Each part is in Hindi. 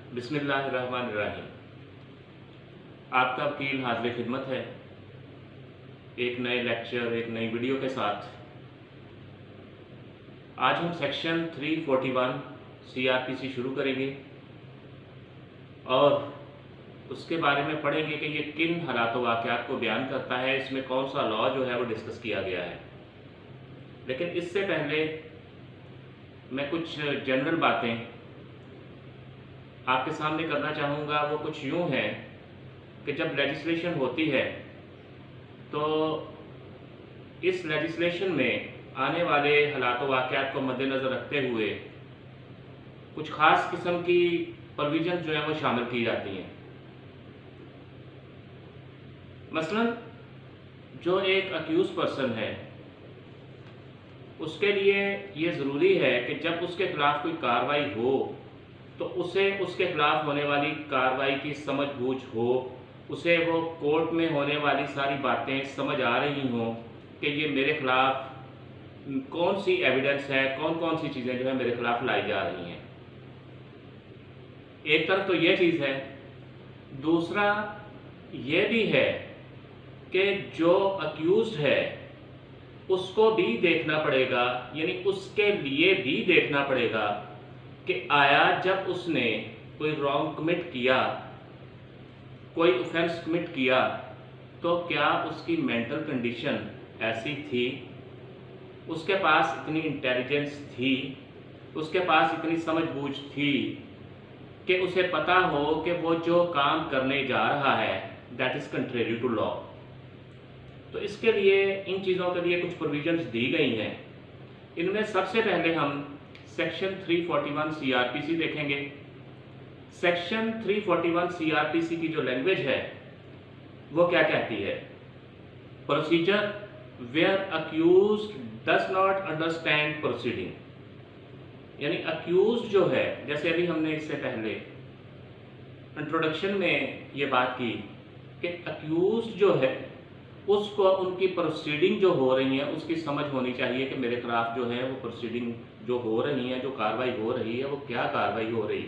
बिस्मिल्लाहिर्रहमानिर्रहीम। आपका वकील हाज़िर खिदमत है एक नए लेक्चर, एक नई वीडियो के साथ। आज हम सेक्शन 341 CRPC शुरू करेंगे और उसके बारे में पढ़ेंगे कि ये किन हालात व वाक़यात को बयान करता है, इसमें कौन सा लॉ जो है वो डिस्कस किया गया है। लेकिन इससे पहले मैं कुछ जनरल बातें आपके सामने करना चाहूँगा। वो कुछ यूँ है कि जब लेजिस्लेशन होती है तो इस लेजिस्लेशन में आने वाले हालात व वाक़यात को मद्देनज़र रखते हुए कुछ ख़ास किस्म की प्रोविज़न जो है वो शामिल की जाती हैं। मसलन जो एक अक्यूज़ पर्सन है उसके लिए ये ज़रूरी है कि जब उसके ख़िलाफ़ कोई कार्रवाई हो तो उसे उसके ख़िलाफ़ होने वाली कार्रवाई की समझ बूझ हो, उसे वो कोर्ट में होने वाली सारी बातें समझ आ रही हों कि ये मेरे ख़िलाफ़ कौन सी एविडेंस है, कौन कौन सी चीज़ें जो है मेरे ख़िलाफ़ लाई जा रही हैं। एक तरफ तो ये चीज़ है, दूसरा ये भी है कि जो अक्यूज़्ड है उसको भी देखना पड़ेगा, यानी उसके लिए भी देखना पड़ेगा कि आया जब उसने कोई रॉन्ग कमिट किया, कोई ऑफेंस कमिट किया, तो क्या उसकी मेंटल कंडीशन ऐसी थी, उसके पास इतनी इंटेलिजेंस थी, उसके पास इतनी समझ बूझ थी कि उसे पता हो कि वो जो काम करने जा रहा है that is contrary to law. तो इसके लिए इन चीज़ों के लिए कुछ प्रोविजंस दी गई हैं। इनमें सबसे पहले हम सेक्शन 341 CRPC देखेंगे। सेक्शन 341 CRPC की जो लैंग्वेज है वो क्या कहती है? Procedure where accused does not understand proceeding, यानी अक्यूज्ड जो है, जैसे अभी हमने इससे पहले इंट्रोडक्शन में ये बात की कि अक्यूज्ड जो है उसको उनकी प्रोसीडिंग जो हो रही है उसकी समझ होनी चाहिए कि मेरे खिलाफ जो है वो प्रोसीडिंग जो हो रही है, जो कार्रवाई हो रही है, वो क्या कार्रवाई हो रही है।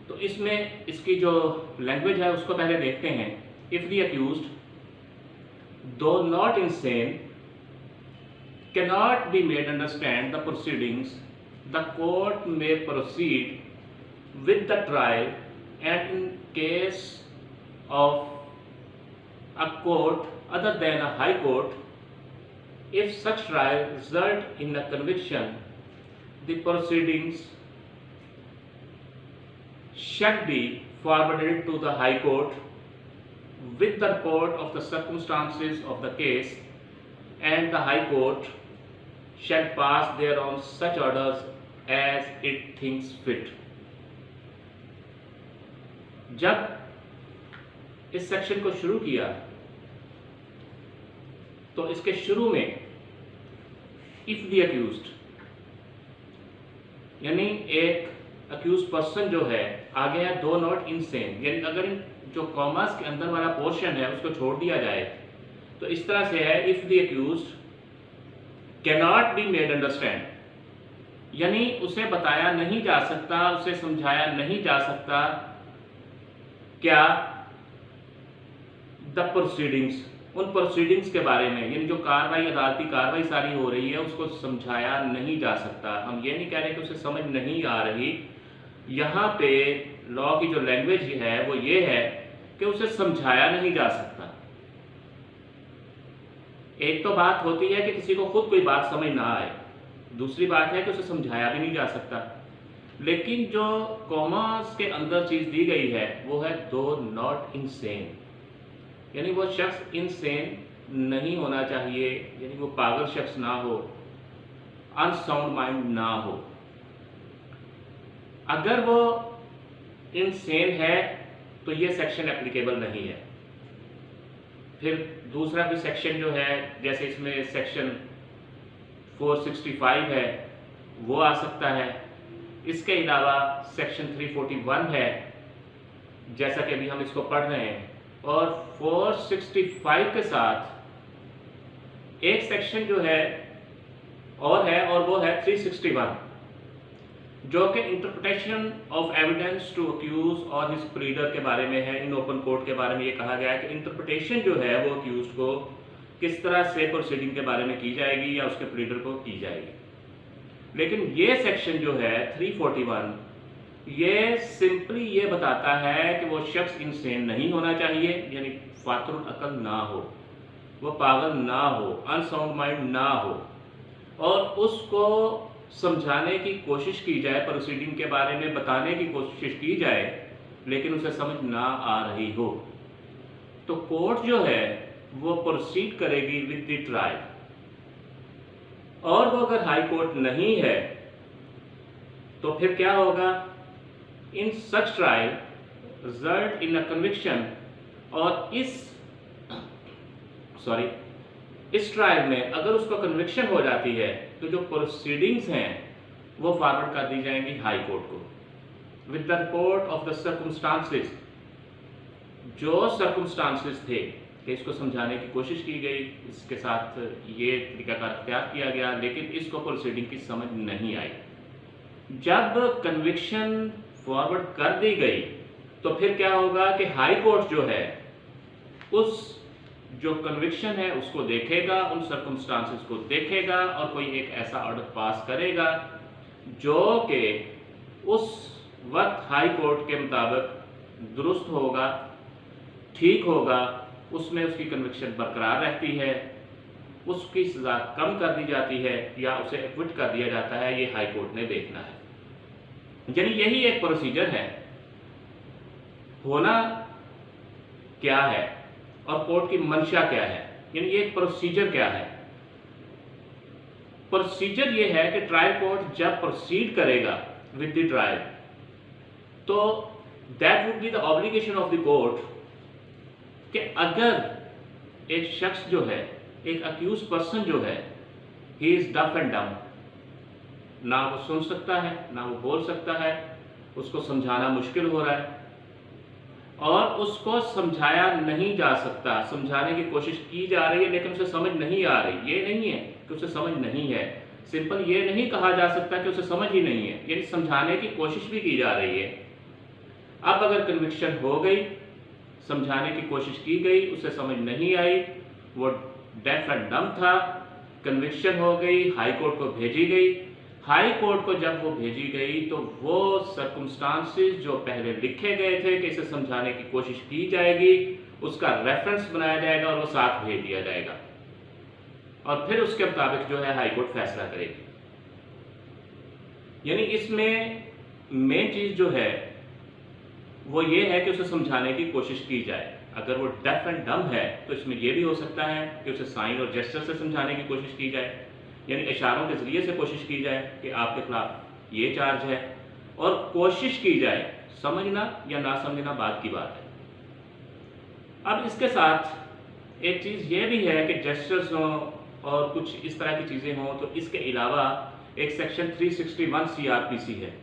तो इसमें इसकी जो लैंग्वेज है उसको पहले देखते हैं। इफ़ द अक्यूज्ड दो not insane cannot be made understand the proceedings, the court may proceed with the trial, and in case of a court other than a high court, if such trial result in a conviction, the proceedings shall be forwarded to the high court with the report of the circumstances of the case, and the high court shall pass thereon such orders as it thinks fit। जब इस सेक्शन को शुरू किया तो इसके शुरू में इफ द अक्यूज्ड, यानी एक अक्यूज पर्सन जो है, आगे है दो नॉट इंसेन, यानी अगर जो कॉमर्स के अंदर वाला पोर्शन है उसको छोड़ दिया जाए तो इस तरह से है if the accused cannot be made understand, यानी उसे बताया नहीं जा सकता, उसे समझाया नहीं जा सकता क्या द प्रोसीडिंग्स, उन प्रोसीडिंग्स के बारे में, यानी जो कार्रवाई, अदालती कार्रवाई सारी हो रही है उसको समझाया नहीं जा सकता। हम ये नहीं कह रहे कि उसे समझ नहीं आ रही, यहाँ पे लॉ की जो लैंग्वेज है वो ये है कि उसे समझाया नहीं जा सकता। एक तो बात होती है कि किसी को खुद कोई बात समझ ना आए, दूसरी बात है कि उसे समझाया भी नहीं जा सकता। लेकिन जो कॉमर्स के अंदर चीज़ दी गई है वो है दो नॉट इंसेन, यानी वो शख्स इनसेन नहीं होना चाहिए, यानी वो पागल शख्स ना हो, अनसाउंड माइंड ना हो। अगर वो इनसेन है तो ये सेक्शन एप्लीकेबल नहीं है। फिर दूसरा भी सेक्शन जो है, जैसे इसमें सेक्शन 465 है वो आ सकता है। इसके अलावा सेक्शन 341 है, जैसा कि अभी हम इसको पढ़ रहे हैं, और 465 के साथ एक सेक्शन जो है और वो है 361, जो कि interpretation of evidence to accuse और हिज प्लीडर के बारे में है। इन ओपन कोर्ट के बारे में ये कहा गया है कि इंटरप्रिटेशन जो है वो अक्यूज को किस तरह से प्रोसीडिंग के बारे में की जाएगी या उसके प्लीडर को की जाएगी। लेकिन ये सेक्शन जो है 341 ये सिंपली ये बताता है कि वो शख्स इंसेन नहीं होना चाहिए, यानी फातुल अकल ना हो, वो पागल ना हो, अनसाउंड माइंड ना हो, और उसको समझाने की कोशिश की जाए, प्रोसीडिंग के बारे में बताने की कोशिश की जाए, लेकिन उसे समझ ना आ रही हो, तो कोर्ट जो है वो प्रोसीड करेगी विद द ट्रायल। और वो अगर हाई कोर्ट नहीं है तो फिर क्या होगा? In such trial result in a conviction, और इस ट्रायल में अगर उसको कन्विक्शन हो जाती है तो जो प्रोसीडिंग्स हैं वो फॉरवर्ड कर दी जाएंगी हाई कोर्ट को with the report of the circumstances. जो सर्कमस्टांसेस थे कि इसको समझाने की कोशिश की गई, इसके साथ ये तरीकाकार अख्तियार किया गया, लेकिन इसको प्रोसीडिंग की समझ नहीं आई। जब कन्विक्शन फॉरवर्ड कर दी गई तो फिर क्या होगा कि हाई कोर्ट जो है उस जो कन्विक्शन है उसको देखेगा, उन सर्कमस्टांसेस को देखेगा और कोई एक ऐसा ऑर्डर पास करेगा जो कि उस वक्त हाई कोर्ट के मुताबिक दुरुस्त होगा, ठीक होगा, उसमें उसकी कन्विक्शन बरकरार रहती है, उसकी सज़ा कम कर दी जाती है या उसे एक्विट कर दिया जाता है। ये हाई कोर्ट ने देखना है। यानी यही एक प्रोसीजर है। होना क्या है और कोर्ट की मंशा क्या है, यानी ये प्रोसीजर क्या है? प्रोसीजर ये है कि ट्रायल कोर्ट जब प्रोसीड करेगा विद द ट्रायल तो that would be the obligation of the court कि अगर एक शख्स जो है, एक अक्यूज पर्सन जो है, ही इज डफ एंड डम, ना वो सुन सकता है ना वो बोल सकता है, उसको समझाना मुश्किल हो रहा है और उसको समझाया नहीं जा सकता, समझाने की कोशिश की जा रही है लेकिन उसे समझ नहीं आ रही। ये नहीं है कि उसे समझ नहीं है, सिंपल ये नहीं कहा जा सकता कि उसे समझ ही नहीं है, यानी समझाने की कोशिश भी की जा रही है। अब अगर कन्विक्शन हो गई, समझाने की कोशिश की गई, उसे समझ नहीं आई, वो डेफ एंड डम था, कन्विक्शन हो गई, हाई कोर्ट को भेजी गई। हाई कोर्ट को जब वो भेजी गई तो वो सर्कमस्टांसेस जो पहले लिखे गए थे कि इसे समझाने की कोशिश की जाएगी, उसका रेफरेंस बनाया जाएगा और वो साथ भेज दिया जाएगा और फिर उसके मुताबिक जो है हाई कोर्ट फैसला करेगी। यानी इसमें मेन चीज जो है वो ये है कि उसे समझाने की कोशिश की जाए। अगर वो डेफ एंड डम है तो इसमें यह भी हो सकता है कि उसे साइन और जेस्चर से समझाने की कोशिश की जाए, यानी इशारों के जरिए से कोशिश की जाए कि आपके खिलाफ ये चार्ज है, और कोशिश की जाए, समझना या ना समझना बात की बात है। अब इसके साथ एक चीज़ ये भी है कि जेस्चर्स हों और कुछ इस तरह की चीज़ें हों तो इसके अलावा एक सेक्शन 361 सीआरपीसी है।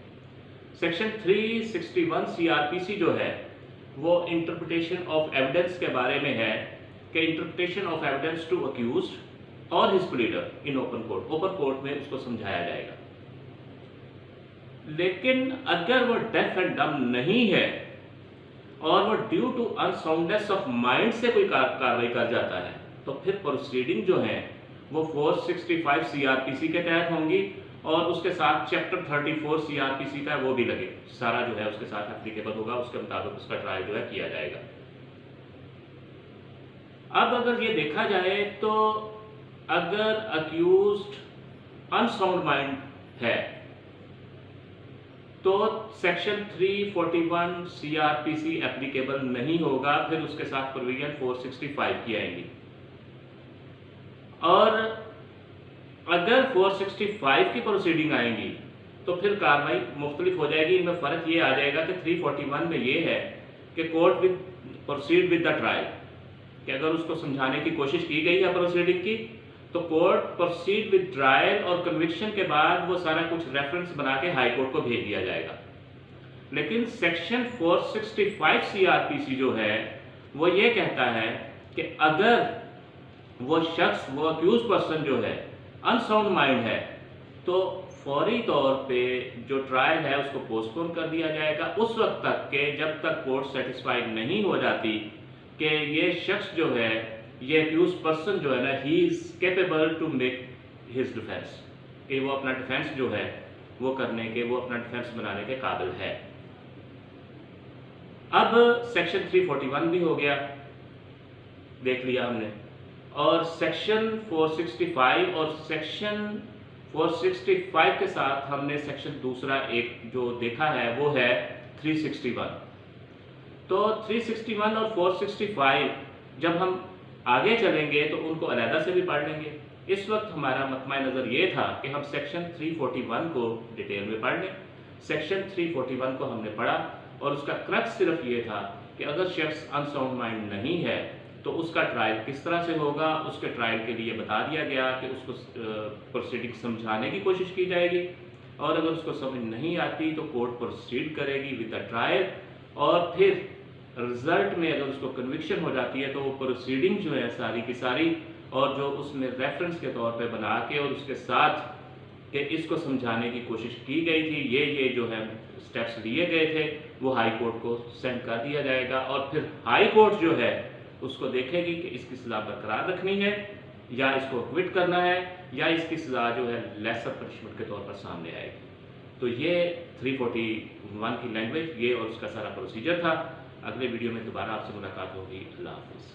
सेक्शन 361 सीआरपीसी जो है वो इंटरप्रिटेशन ऑफ एविडेंस के बारे में है कि interpretation of evidence to accused और his pleader in open court में उसको समझाया जाएगा। लेकिन अगर वो डेफ एंड डम नहीं है और वो due to unsoundness of mind से कोई कार्रवाई कर जाता है तो फिर प्रोसीडिंग जो है वो 465 सीआरपीसी के तहत होंगी और उसके साथ चैप्टर 34 सीआरपीसी का वो भी लगे, सारा जो है उसके साथ एप्लीकेबल होगा, उसके मुताबिक उसका ट्रायल जो है किया जाएगा। अब अगर ये देखा जाए तो अगर अक्यूज्ड अनसाउंड माइंड है तो सेक्शन 341 सीआरपीसी एप्लीकेबल नहीं होगा, फिर उसके साथ प्रोविजन 465 की आएंगी। और अगर 465 की प्रोसीडिंग आएंगी तो फिर कार्रवाई मुख्तलिफ हो जाएगी। इनमें फ़र्क ये आ जाएगा कि 341 में ये है कि court with proceed with the trial, कि अगर उसको समझाने की कोशिश की गई है प्रोसीडिंग की तो कोर्ट प्रोसीड विद ट्रायल और कन्विक्शन के बाद वो सारा कुछ रेफरेंस बना के हाई कोर्ट को भेज दिया जाएगा। लेकिन सेक्शन 465 सीआरपीसी जो है वो ये कहता है कि अगर वो शख्स, वो अक्यूज पर्सन जो है अनसाउंड माइंड है तो फौरी तौर पे जो ट्रायल है उसको पोस्टपोन कर दिया जाएगा उस वक्त तक के जब तक कोर्ट सेटिस्फाइड नहीं हो जाती कि ये शख्स जो है, ये अक्यूज पर्सन जो है ना, he is capable to make his defence, कि वो अपना डिफेंस जो है वो करने के, वो अपना डिफेंस बनाने के काबिल है। अब सेक्शन 341 भी हो गया, देख लिया हमने, और सेक्शन 465 और सेक्शन 465 के साथ हमने सेक्शन दूसरा एक जो देखा है वो है 361। तो 361 और 465 जब हम आगे चलेंगे तो उनको अलहदा से भी पढ़ लेंगे। इस वक्त हमारा मतमा नज़र ये था कि हम सेक्शन 341 को डिटेल में पढ़ लें। सेक्शन 341 को हमने पढ़ा और उसका क्रक्स सिर्फ ये था कि अगर शख्स अनसाउंड माइंड नहीं है तो उसका ट्रायल किस तरह से होगा। उसके ट्रायल के लिए बता दिया गया कि उसको प्रोसीडिंग समझाने की कोशिश की जाएगी और अगर उसको समझ नहीं आती तो कोर्ट प्रोसीड करेगी विद द ट्रायल, और फिर रिजल्ट में अगर उसको कन्विक्शन हो जाती है तो वो प्रोसीडिंग जो है सारी की सारी, और जो उसमें रेफरेंस के तौर पे बना के और उसके साथ कि इसको समझाने की कोशिश की गई थी, ये जो है स्टेप्स लिए गए थे, वो हाई कोर्ट को सेंड कर दिया जाएगा और फिर हाई कोर्ट जो है उसको देखेगी कि इसकी सज़ा बरकरार रखनी है या इसको क्विट करना है या इसकी सज़ा जो है लेसर पनिशमेंट के तौर पर सामने आएगी। तो ये 341 की लैंग्वेज ये और उसका सारा प्रोसीजर था। अगले वीडियो में दोबारा आपसे मुलाकात होगी। अल्लाह हाफ़िज़।